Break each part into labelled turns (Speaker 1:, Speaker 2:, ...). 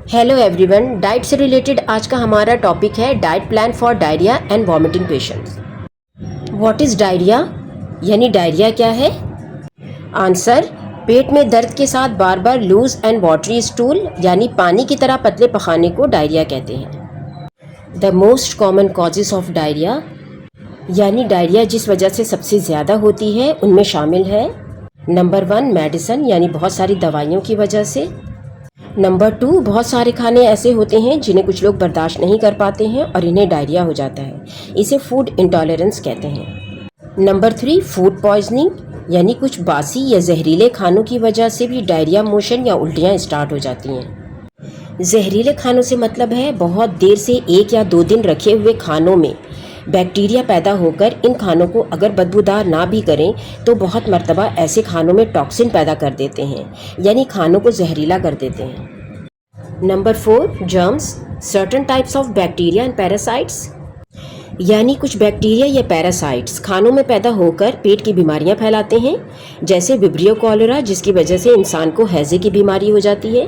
Speaker 1: Hello everyone, diet से related आज का हमारा टॉपिक है diet plan for diarrhoea and vomiting patients. What is diarrhoea यानी डायरिया क्या है? आंसर, पेट में दर्द के साथ बार बार लूज एंड वाटरी स्टूल यानी पानी की तरह पतले पखाने को डायरिया कहते हैं। The most common causes of diarrhoea यानी डायरिया जिस वजह से सबसे ज़्यादा होती है उनमें शामिल है नंबर 1 मेडिसिन यानी बहुत सारी दवाइयों की वजह से। नंबर 2 बहुत सारे खाने ऐसे होते हैं जिन्हें कुछ लोग बर्दाश्त नहीं कर पाते हैं और इन्हें डायरिया हो जाता है, इसे फूड इंटॉलरेंस कहते हैं। नंबर 3 फूड पॉइजनिंग यानी कुछ बासी या जहरीले खानों की वजह से भी डायरिया मोशन या उल्टियाँ स्टार्ट हो जाती हैं। जहरीले खानों से मतलब है बहुत देर से 1 या 2 दिन रखे हुए खानों में बैक्टीरिया पैदा होकर इन खानों को अगर बदबूदार ना भी करें तो बहुत मर्तबा ऐसे खानों में टॉक्सिन पैदा कर देते हैं यानी खानों को जहरीला कर देते हैं। Number 4 germs, certain types of bacteria and parasites यानी कुछ बैक्टीरिया या पैरासाइट्स खानों में पैदा होकर पेट की बीमारियां फैलाते हैं, जैसे विब्रियो कॉलेरा जिसकी वजह से इंसान को हैजे की बीमारी हो जाती है।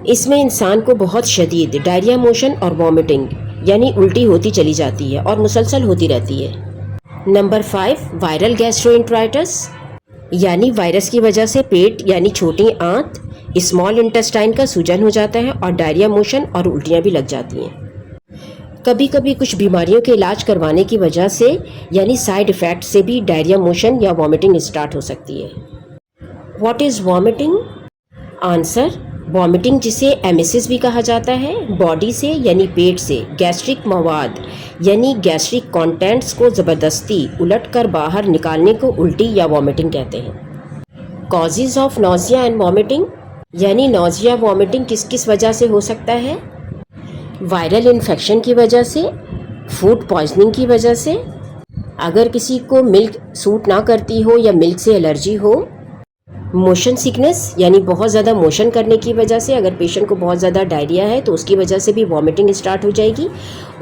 Speaker 1: इसमें इंसान को बहुत शदीद डायरिया मोशन और वॉमिटिंग यानी उल्टी होती चली जाती है और मुसलसल होती रहती है। नंबर 5 वायरल गैस्ट्रोएंटेराइटिस यानी वायरस की वजह से पेट यानी छोटी आंत स्मॉल इंटेस्टाइन का सूजन हो जाता है और डायरिया मोशन और उल्टियाँ भी लग जाती हैं। कभी कभी कुछ बीमारियों के इलाज करवाने की वजह से यानी साइड इफ़ेक्ट से भी डायरिया मोशन या वॉमिटिंग स्टार्ट हो सकती है। What is vomiting? Answer, vomiting जिसे एमेसिस भी कहा जाता है, बॉडी से यानी पेट से गैस्ट्रिक मवाद यानी गैस्ट्रिक कंटेंट्स को ज़बरदस्ती उलटकर बाहर निकालने को उल्टी या वॉमिटिंग कहते हैं। Causes of nausea and vomiting यानी नोज़िया वॉमिटिंग किस किस वजह से हो सकता है? वायरल इन्फेक्शन की वजह से, फूड पॉइजनिंग की वजह से, अगर किसी को मिल्क सूट ना करती हो या मिल्क से एलर्जी हो, मोशन सिकनेस यानी बहुत ज़्यादा मोशन करने की वजह से, अगर पेशेंट को बहुत ज़्यादा डायरिया है तो उसकी वजह से भी वॉमिटिंग स्टार्ट हो जाएगी।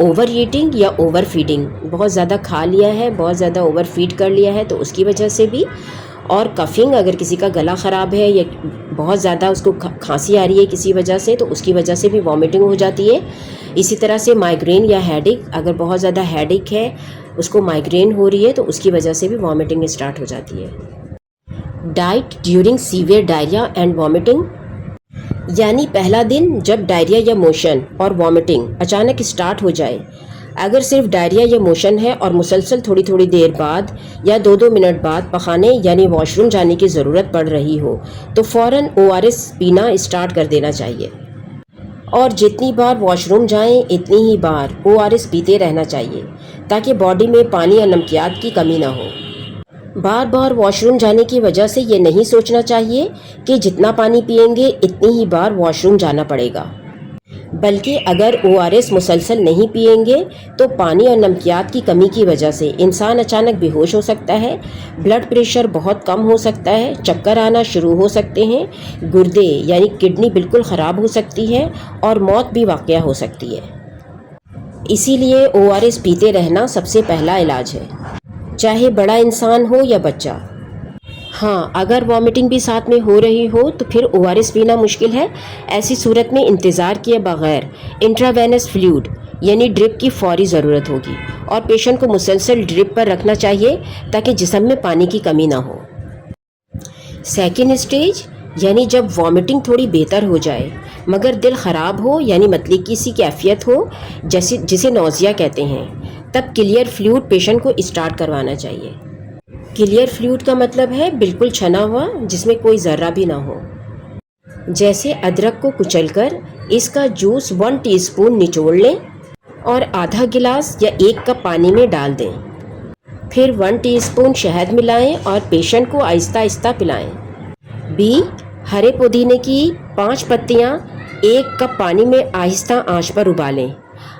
Speaker 1: ओवर ईटिंग या ओवर फीडिंग, बहुत ज़्यादा खा लिया है, बहुत ज़्यादा ओवर फीड कर लिया है तो उसकी वजह से भी। और कफिंग, अगर किसी का गला ख़राब है या बहुत ज़्यादा उसको खांसी आ रही है किसी वजह से तो उसकी वजह से भी वॉमिटिंग हो जाती है। इसी तरह से माइग्रेन या हेडेक, अगर बहुत ज़्यादा हेडेक है उसको माइग्रेन हो रही है तो उसकी वजह से भी वॉमिटिंग स्टार्ट हो जाती है। Diet during severe diarrhoea and vomiting यानी पहला दिन जब डायरिया या मोशन और वॉमिटिंग अचानक स्टार्ट हो जाए। अगर सिर्फ डायरिया या मोशन है और मुसलसल थोड़ी थोड़ी देर बाद या 2-2 मिनट बाद पखाने यानी वॉशरूम जाने की ज़रूरत पड़ रही हो तो फ़ौरन ORS पीना स्टार्ट कर देना चाहिए। और जितनी बार वॉशरूम जाएं इतनी ही बार ORS पीते रहना चाहिए ताकि बॉडी में पानी या नमकियात की कमी ना हो। बार बार वॉशरूम जाने की वजह से ये नहीं सोचना चाहिए कि जितना पानी पिएंगे इतनी ही बार वॉशरूम जाना पड़ेगा, बल्कि अगर ORS मुसलसल नहीं पिएंगे तो पानी और नमकियात की कमी की वजह से इंसान अचानक बेहोश हो सकता है, ब्लड प्रेशर बहुत कम हो सकता है, चक्कर आना शुरू हो सकते हैं, गुर्दे यानी किडनी बिल्कुल ख़राब हो सकती है और मौत भी वाक़या हो सकती है। इसीलिए ORS पीते रहना सबसे पहला इलाज है, चाहे बड़ा इंसान हो या बच्चा। हाँ, अगर वॉमिटिंग भी साथ में हो रही हो तो फिर ORS पीना मुश्किल है। ऐसी सूरत में इंतज़ार किए बगैर इंट्रावेनस फ्लूइड यानी ड्रिप की फौरी ज़रूरत होगी और पेशेंट को मुसलसल ड्रिप पर रखना चाहिए ताकि जिस्म में पानी की कमी ना हो। सेकेंड स्टेज यानी जब वॉमिटिंग थोड़ी बेहतर हो जाए मगर दिल ख़राब हो यानी मतली की सी कैफियत हो जिसे नोज़िया कहते हैं, तब क्लियर फ्लूइड पेशेंट को स्टार्ट करवाना चाहिए। क्लियर फ्लूइड का मतलब है बिल्कुल छना हुआ जिसमें कोई ज़र्रा भी ना हो। जैसे अदरक को कुचलकर इसका जूस 1 टीस्पून निचोड़ लें और आधा गिलास या 1 कप पानी में डाल दें। फिर 1 टीस्पून शहद मिलाएं और पेशेंट को आहिस्ता आहिस्ता पिलाएं। बी हरे पुदीने की 5 पत्तियां 1 कप पानी में आहिस्ता आंच पर उबालें।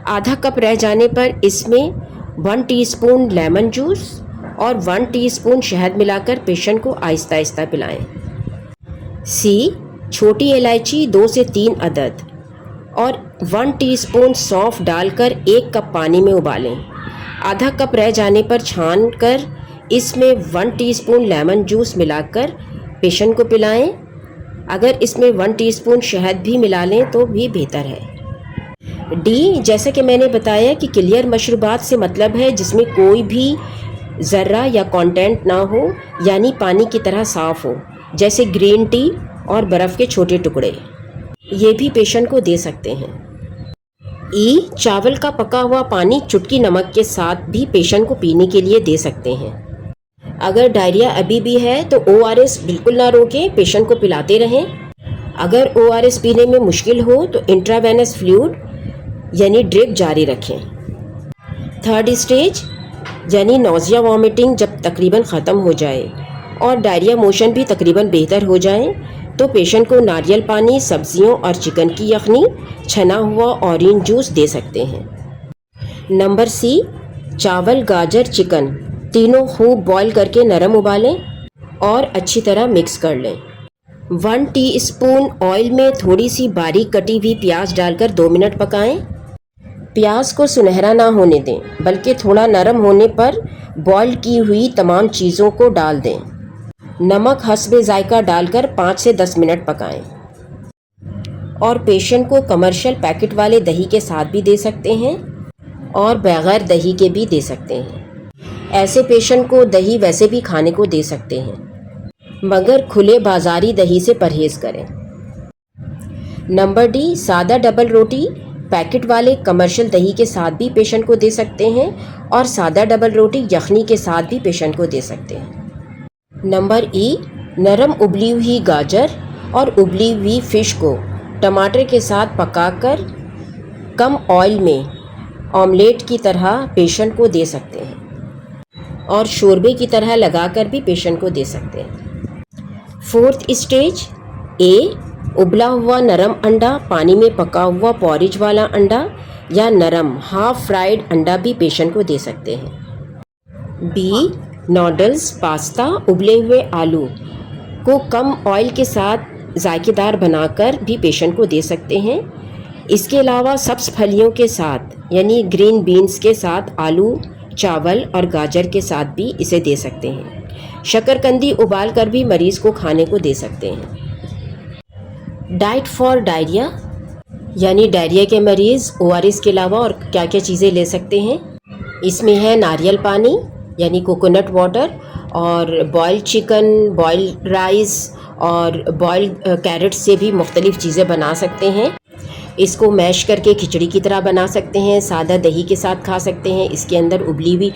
Speaker 1: आधा कप रह जाने पर इसमें 1 टीस्पून लेमन जूस और 1 टीस्पून शहद मिलाकर पेशेंट को आहिस्ता आहिस्ता पिलाएं। सी छोटी इलायची 2 से 3 अदद और 1 टीस्पून सौंफ डालकर 1 कप पानी में उबालें। आधा कप रह जाने पर छान कर इसमें 1 टीस्पून लेमन जूस मिलाकर पेशेंट को पिलाएं। अगर इसमें 1 टीस्पून शहद भी मिला लें तो भी बेहतर है। डी, जैसा कि मैंने बताया कि क्लियर मशरूबात से मतलब है जिसमें कोई भी ज़र्रा या कंटेंट ना हो, यानी पानी की तरह साफ़ हो, जैसे ग्रीन टी और बर्फ़ के छोटे टुकड़े, ये भी पेशेंट को दे सकते हैं। ई, चावल का पका हुआ पानी चुटकी नमक के साथ भी पेशेंट को पीने के लिए दे सकते हैं। अगर डायरिया अभी भी है तो ORS बिल्कुल ना रोकें, पेशेंट को पिलाते रहें। अगर ORS पीने में मुश्किल हो तो इंट्रावेनस फ्लूइड यानी ड्रिप जारी रखें। थर्ड स्टेज यानी नौजिया वॉमिटिंग जब तकरीबन ख़त्म हो जाए और डायरिया मोशन भी तकरीबन बेहतर हो जाए तो पेशेंट को नारियल पानी, सब्जियों और चिकन की यखनी, छना हुआ ऑरेंज जूस दे सकते हैं। नंबर सी, चावल, गाजर, चिकन तीनों खूब बॉईल करके नरम उबालें और अच्छी तरह मिक्स कर लें। 1 टीस्पून ऑयल में थोड़ी सी बारीक कटी हुई प्याज डालकर 2 मिनट पकाएं। प्याज को सुनहरा ना होने दें, बल्कि थोड़ा नरम होने पर बॉईल की हुई तमाम चीज़ों को डाल दें। नमक हस्बे जायका डालकर 5 से 10 मिनट पकाएं और पेशेंट को कमर्शियल पैकेट वाले दही के साथ भी दे सकते हैं और बगैर दही के भी दे सकते हैं। ऐसे पेशेंट को दही वैसे भी खाने को दे सकते हैं, मगर खुले बाज़ारी दही से परहेज़ करें। नंबर डी, सादा डबल रोटी पैकेट वाले कमर्शियल दही के साथ भी पेशेंट को दे सकते हैं और सादा डबल रोटी यखनी के साथ भी पेशेंट को दे सकते हैं। नंबर ई, नरम उबली हुई गाजर और उबली हुई फ़िश को टमाटर के साथ पकाकर कम ऑयल में ऑमलेट की तरह पेशेंट को दे सकते हैं और शोरबे की तरह लगाकर भी पेशेंट को दे सकते हैं। फोर्थ स्टेज ए, उबला हुआ नरम अंडा, पानी में पका हुआ पॉरिज वाला अंडा या नरम हाफ फ्राइड अंडा भी पेशेंट को दे सकते हैं। बी, नूडल्स, पास्ता, उबले हुए आलू को कम ऑयल के साथ जायकेदार बनाकर भी पेशेंट को दे सकते हैं। इसके अलावा सब्ज़ फलियों के साथ यानी ग्रीन बीन्स के साथ आलू, चावल और गाजर के साथ भी इसे दे सकते हैं। शकरकंदी उबाल कर भी मरीज़ को खाने को दे सकते हैं। डाइट फॉर डायरिया यानी डायरिया के मरीज़ ORS के अलावा और क्या क्या चीज़ें ले सकते हैं। इसमें है नारियल पानी यानी कोकोनट वाटर और बॉइल्ड चिकन, बॉइल्ड राइस और बॉइल्ड कैरेट से भी मुख्तलिफ़ चीज़ें बना सकते हैं। इसको मैश करके खिचड़ी की तरह बना सकते हैं, सादा दही के साथ खा सकते हैं। इसके अंदर उबली हुई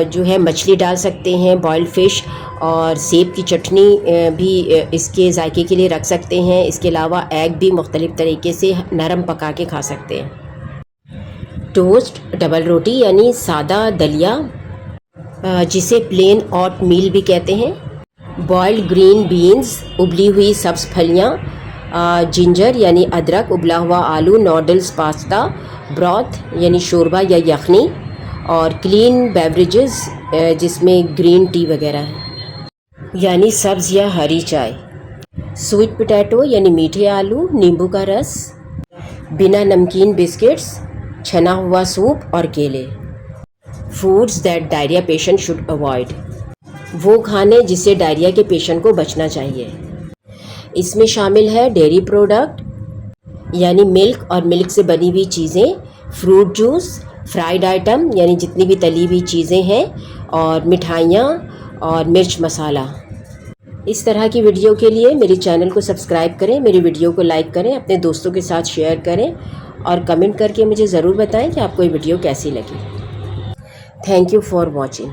Speaker 1: जो है मछली डाल सकते हैं, बॉइल्ड फ़िश, और सेब की चटनी भी इसके जायके के लिए रख सकते हैं। इसके अलावा एग भी मुख्तलिफ़ तरीके से नरम पका के खा सकते हैं। टोस्ट, डबल रोटी यानी सादा दलिया जिसे प्लेन ऑट मील भी कहते हैं, बॉइल्ड ग्रीन बीन्स, उबली हुई सब्ज़ फलियाँ, जिंजर यानी अदरक, उबला हुआ आलू, नूडल्स, पास्ता, ब्रॉथ यानी शोरबा या यखनी, और क्लीन बेवरेजेस जिसमें ग्रीन टी वगैरह है यानी सब्ज़ या हरी चाय, स्वीट पोटैटो यानी मीठे आलू, नींबू का रस, बिना नमकीन बिस्किट्स, छना हुआ सूप और केले। Foods that diarrhoea patient should avoid, वो खाने जिससे डायरिया के पेशेंट को बचना चाहिए। इसमें शामिल है डेयरी प्रोडक्ट यानी मिल्क और मिल्क से बनी हुई चीज़ें, फ्रूट जूस, फ्राइड आइटम यानी जितनी भी तली हुई चीज़ें हैं, और मिठाइयाँ और मिर्च मसाला। इस तरह की वीडियो के लिए मेरे चैनल को सब्सक्राइब करें, मेरी वीडियो को लाइक करें, अपने दोस्तों के साथ शेयर करें और कमेंट करके मुझे ज़रूर बताएं कि आपको ये वीडियो कैसी लगी। Thank you for watching.